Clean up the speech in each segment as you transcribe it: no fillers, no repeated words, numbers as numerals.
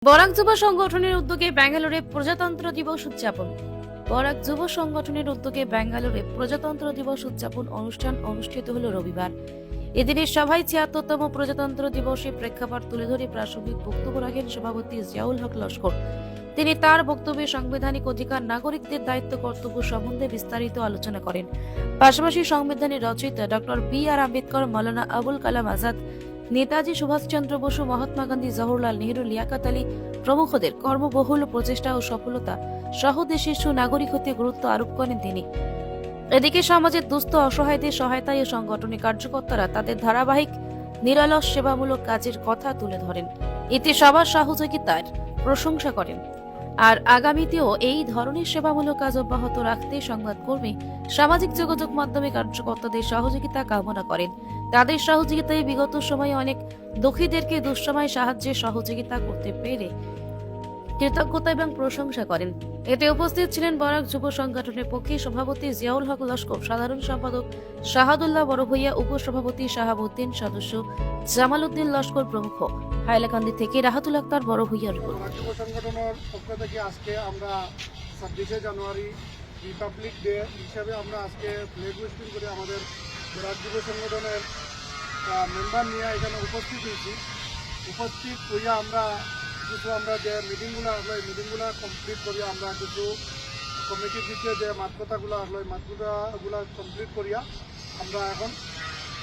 বরাক যুব সংগঠনের উদ্যোগে ব্যাঙ্গালোরে প্রজাতন্ত্র দিবস উদযাপন। বরাক যুব সংগঠনের উদ্যোগে ব্যাঙ্গালোরে প্রজাতন্ত্র দিবস উদযাপন অনুষ্ঠান অনুষ্ঠিত হল রবিবার। এদিনের সভায় ৭৬তম প্রজাতন্ত্র দিবসে প্রেক্ষাপট তুলে ধরে প্রাসঙ্গিক বক্তব্য রাখেন সভাপতি জিয়াউল হক লস্কর। তিনি তার বক্তব্যে সাংবিধানিক অধিকার, নাগরিকদের দায়িত্ব কর্তব্য সম্বন্ধে বিস্তারিত আলোচনা করেন। পাশাপাশি সংবিধানের রচয়িতা ডক্টর বি.আর. আম্বেদকর, মাওলানা আবুল কালাম আজাদ, নেতাজি সুভাষচন্দ্র বসু, মহাত্মা গান্ধী, জওহরলাল নেহরু, লিয়াকত আলী প্রমুখদের কর্মবহুল প্রচেষ্টা ও সফলতা সহ দেশের সুনাগরিক হতে গুরুত্ব আরোপ করেন তিনি। এদিকে সমাজের দুস্থ অসহায়দের সহায়তায় ও সংগঠনের কার্যকর্তারা তাদের ধারাবাহিক নিরলস সেবামূলক কাজের কথা তুলে ধরেন। এতে সবার সহযোগিতার প্রশংসা করেন। আর আগামীতেও এই ধরনের সেবামূলক কাজ অব্যাহত রাখতে সংবাদকর্মী, সামাজিক যোগাযোগ মাধ্যমে কার্যকর্তাদের সহযোগিতা কামনা করেন। তাদের সহযোগিতায় বিগত সময়ে অনেক দুঃখীদেরকে দুঃসময় সাহায্যে সহযোগিতা করতে পেরে কৃতজ্ঞতা এবং প্রশংসা করেন। এতে উপস্থিত ছিলেন বরাক যুব সংগঠনের পক্ষে সভাপতি জিয়াউল হক লস্কর, সাধারণ সম্পাদক শাহাদুল্লাহ বড়ভূইয়া, উপসভাপতি শাহাবুদ্দিন, সদস্য জামাল উদ্দিন লস্কর প্রমুখ। হাইলাকান্দি থেকে রাহাতুল আক্তার, বড়ভূইয়ার রিপোর্ট। বরাক যুব সংগঠনের পক্ষ থেকে আজকে আমরা 26শে জানুয়ারি রিপাবলিক ডে হিসাবে আমরা আজকে ফ্ল্যাগ হোয়েস্টিং করে আমাদের বরাক যুব সংগঠনের মেম্বার নিয়ে এখানে উপস্থিত হয়েছি। উপস্থিত হইয়া আমরা যে মিটিংগুলো আসলো এই মিটিংগুলো কমপ্লিট করিয়া আমরা কিছু কমিটির দিকে যে মাতকথাগুলো আসলো এই মাতকথাগুলো কমপ্লিট করিয়া আমরা এখন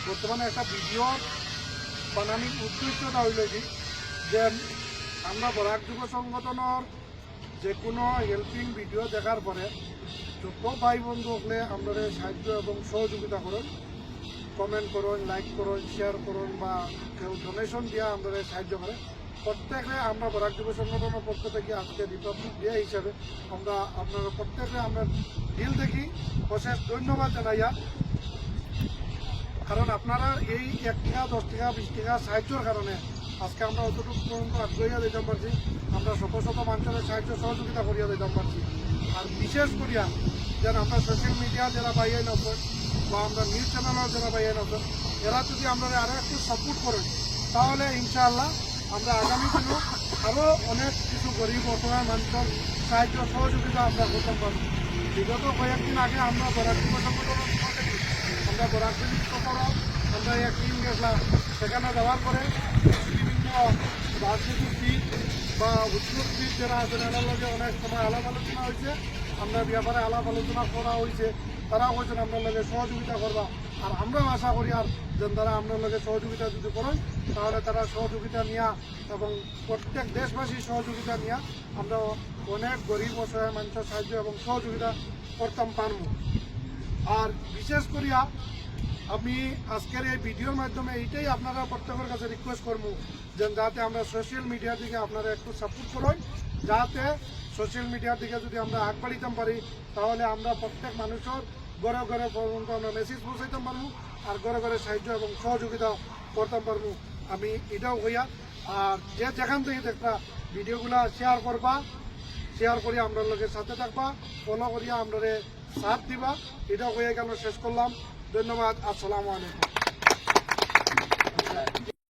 বর্তমানে একটা ভিডিও বানানোর উদ্দেশ্যটা হইল কি যে আমরা বরাক যুব সংগঠনের যে কোনো হেল্পিং ভিডিও দেখার পরে যত ভাই বন্ধু হলে আপনারা সাহায্য এবং সহযোগিতা করুন, কমেন্ট করুন, লাইক করুন, শেয়ার করুন বা কেউ ডোনেশন দিয়ে আপনারা সাহায্য করে। প্রত্যেকে আমরা বরাক যুব সংগঠনের পক্ষ থেকে আজকে রিপাবলিক ডে হিসাবে আমরা আপনারা প্রত্যেকে আমরা দিল দেখি অশেষ ধন্যবাদ জানাইয়া। কারণ আপনারা এই 1 টাকা, 10 টাকা, 20 টাকা সাহায্যের কারণে আজকে আমরা অতটুকু পর্যন্ত আগ্রহিয়া দিতে পারছি, আমরা শত শত মানুষের সাহায্য সহযোগিতা করিয়া দিতে পারছি। আর বিশেষ করিয়া যেন আমরা সোশ্যাল মিডিয়া যারা বাইরে নতুন বা আমরা নিউজ চ্যানেলের যারা বাইরে নতুন, এরা যদি আমরা আরও একটু সাপোর্ট করেন তাহলে ইনশাআল্লাহ আমরা আগামী দিনেও আরও অনেক কিছু গরিব অসহায় মানুষের সাহায্য সহযোগিতা আমরা করতে পারব। বিগত কয়েকদিন আগে আমরা বরাক যুব সংগঠনের আমরা বরাক ভ্যালি সফরও আমরা এক টিম গেছিলাম। সেখানে যাওয়ার পরে বিভিন্ন রাজনীতিবিদ বা উদ্যোগবিদ যারা আছেন এনার লগে অনেক সময় আলাপ আলোচনা হয়েছে, আমরা ব্যাপারে আলাপ আলোচনা করা হয়েছে। তারাও হয়েছেন আপনার লগে সহযোগিতা করবা। আর আমরাও আশা করি আর যেন তারা আপনার লগে সহযোগিতা যদি করেন তাহলে তারা সহযোগিতা নিয়ে এবং প্রত্যেক দেশবাসীর সহযোগিতা নিয়ে আমরা অনেক গরিব অসহায় মানুষের সাহায্য এবং সহযোগিতা করতাম পারব। আর বিশেষ করিয়া আমি আজকের এই ভিডিওর মাধ্যমে এইটাই আপনারা প্রত্যেকের কাছে রিকোয়েস্ট করবো যে যাতে আমরা সোশ্যাল মিডিয়ার দিকে আপনারা একটু সাপোর্ট করেন, যাতে সোশ্যাল মিডিয়ার দিকে যদি আমরা আগ বাড়িতে পারি তাহলে আমরা প্রত্যেক মানুষের ঘরে ঘরে পর্যন্ত আমরা মেসেজ পৌঁছাইতে পারবো আর ঘরে ঘরে সাহায্য এবং সহযোগিতা করতে পারবো। আমি এটাও হইয়া আর যে যেখান থেকে দেখবা ভিডিওগুলা শেয়ার করবা, শেয়ার করিয়া আমরা লোকের সাথে থাকবা, ফলো করিয়া আমরা সাথ দিবা। এটাও হয়ে গেল, শেষ করলাম। ধন্যবাদ। আসসালামু আলাইকুম।